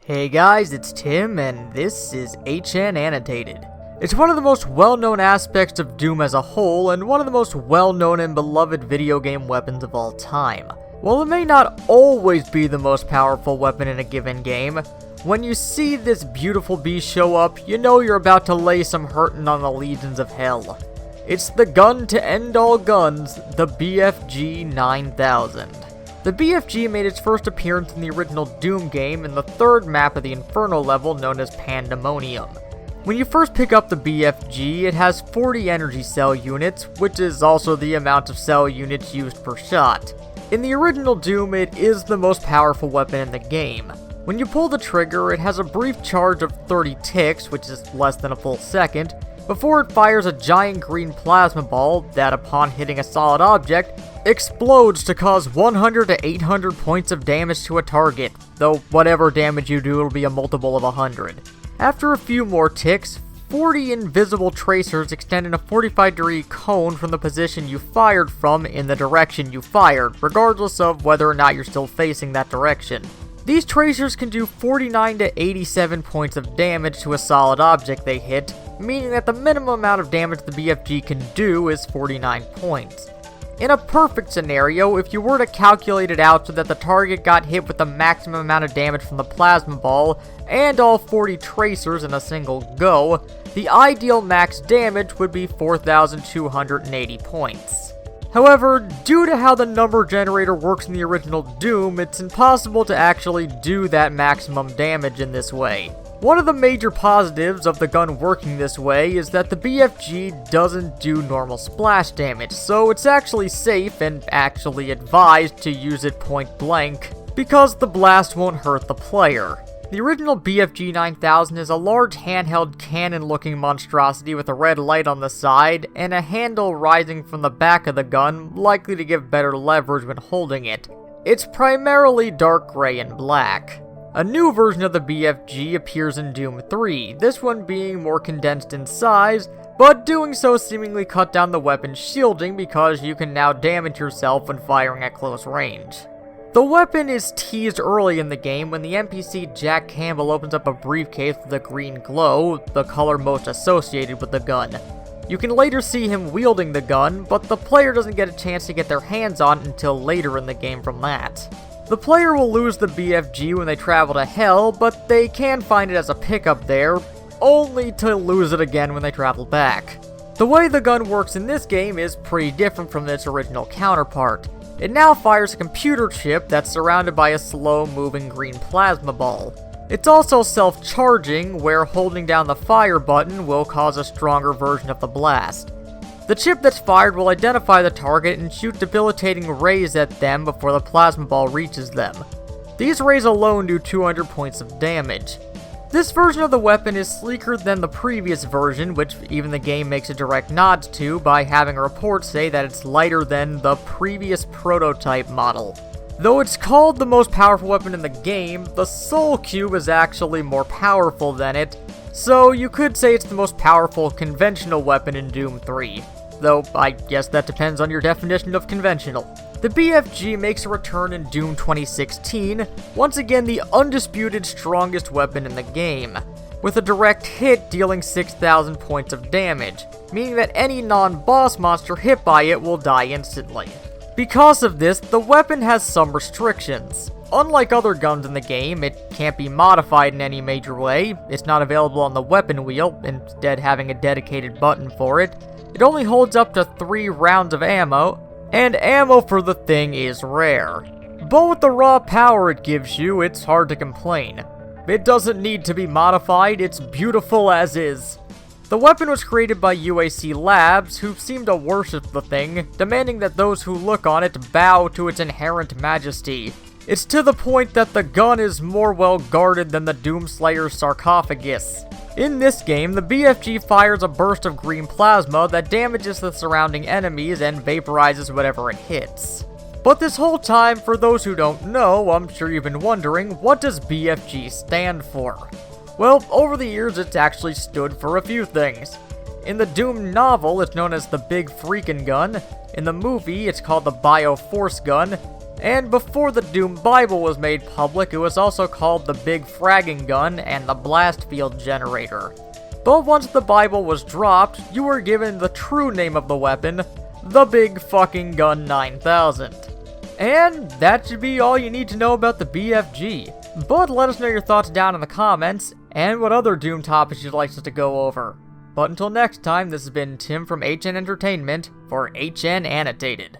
Hey guys, it's Tim, and this is Argent Annotated. It's one of the most well-known aspects of Doom as a whole, and one of the most well-known and beloved video game weapons of all time. While it may not always be the most powerful weapon in a given game, when you see this beautiful beast show up, you know you're about to lay some hurtin' on the legions of hell. It's the gun to end all guns, the BFG 9000. The BFG made its first appearance in the original Doom game in the third map of the Inferno level known as Pandemonium. When you first pick up the BFG, it has 40 energy cell units, which is also the amount of cell units used per shot. In the original Doom, it is the most powerful weapon in the game. When you pull the trigger, it has a brief charge of 30 ticks, which is less than a full second, before it fires a giant green plasma ball that, upon hitting a solid object, explodes to cause 100 to 800 points of damage to a target, though whatever damage you do will be a multiple of 100. After a few more ticks, 40 invisible tracers extend in a 45-degree cone from the position you fired from in the direction you fired, regardless of whether or not you're still facing that direction. These tracers can do 49 to 87 points of damage to a solid object they hit, meaning that the minimum amount of damage the BFG can do is 49 points. In a perfect scenario, if you were to calculate it out so that the target got hit with the maximum amount of damage from the plasma ball and all 40 tracers in a single go, the ideal max damage would be 4,280 points. However, due to how the number generator works in the original Doom, it's impossible to actually do that maximum damage in this way. One of the major positives of the gun working this way is that the BFG doesn't do normal splash damage, so it's actually safe and actually advised to use it point blank, because the blast won't hurt the player. The original BFG 9000 is a large handheld cannon-looking monstrosity with a red light on the side, and a handle rising from the back of the gun, likely to give better leverage when holding it. It's primarily dark gray and black. A new version of the BFG appears in Doom 3, this one being more condensed in size, but doing so seemingly cut down the weapon's shielding because you can now damage yourself when firing at close range. The weapon is teased early in the game when the NPC Jack Campbell opens up a briefcase with a green glow, the color most associated with the gun. You can later see him wielding the gun, but the player doesn't get a chance to get their hands on it until later in the game from that. The player will lose the BFG when they travel to Hell, but they can find it as a pickup there, only to lose it again when they travel back. The way the gun works in this game is pretty different from its original counterpart. It now fires a computer chip that's surrounded by a slow-moving green plasma ball. It's also self-charging, where holding down the fire button will cause a stronger version of the blast. The chip that's fired will identify the target and shoot debilitating rays at them before the plasma ball reaches them. These rays alone do 200 points of damage. This version of the weapon is sleeker than the previous version, which even the game makes a direct nod to by having a report say that it's lighter than the previous prototype model. Though it's called the most powerful weapon in the game, the Soul Cube is actually more powerful than it, so you could say it's the most powerful conventional weapon in Doom 3. Though, I guess that depends on your definition of conventional. The BFG makes a return in Doom 2016, once again the undisputed strongest weapon in the game, with a direct hit dealing 6,000 points of damage, meaning that any non-boss monster hit by it will die instantly. Because of this, the weapon has some restrictions. Unlike other guns in the game, it can't be modified in any major way, it's not available on the weapon wheel, instead having a dedicated button for it. It only holds up to 3 rounds of ammo, and ammo for the thing is rare. But with the raw power it gives you, it's hard to complain. It doesn't need to be modified, it's beautiful as is. The weapon was created by UAC Labs, who seem to worship the thing, demanding that those who look on it bow to its inherent majesty. It's to the point that the gun is more well guarded than the Doomslayer's sarcophagus. In this game, the BFG fires a burst of green plasma that damages the surrounding enemies and vaporizes whatever it hits. But this whole time, for those who don't know, I'm sure you've been wondering, what does BFG stand for? Well, over the years it's actually stood for a few things. In the Doom novel, it's known as the Big Freakin' Gun. In the movie, it's called the Bioforce Gun. And before the Doom Bible was made public, it was also called the Big Fragging Gun and the Blast Field Generator. But once the Bible was dropped, you were given the true name of the weapon, the Big Fucking Gun 9000. And that should be all you need to know about the BFG. But let us know your thoughts down in the comments, and what other Doom topics you'd like us to go over. But until next time, this has been Tim from HN Entertainment for HN Annotated.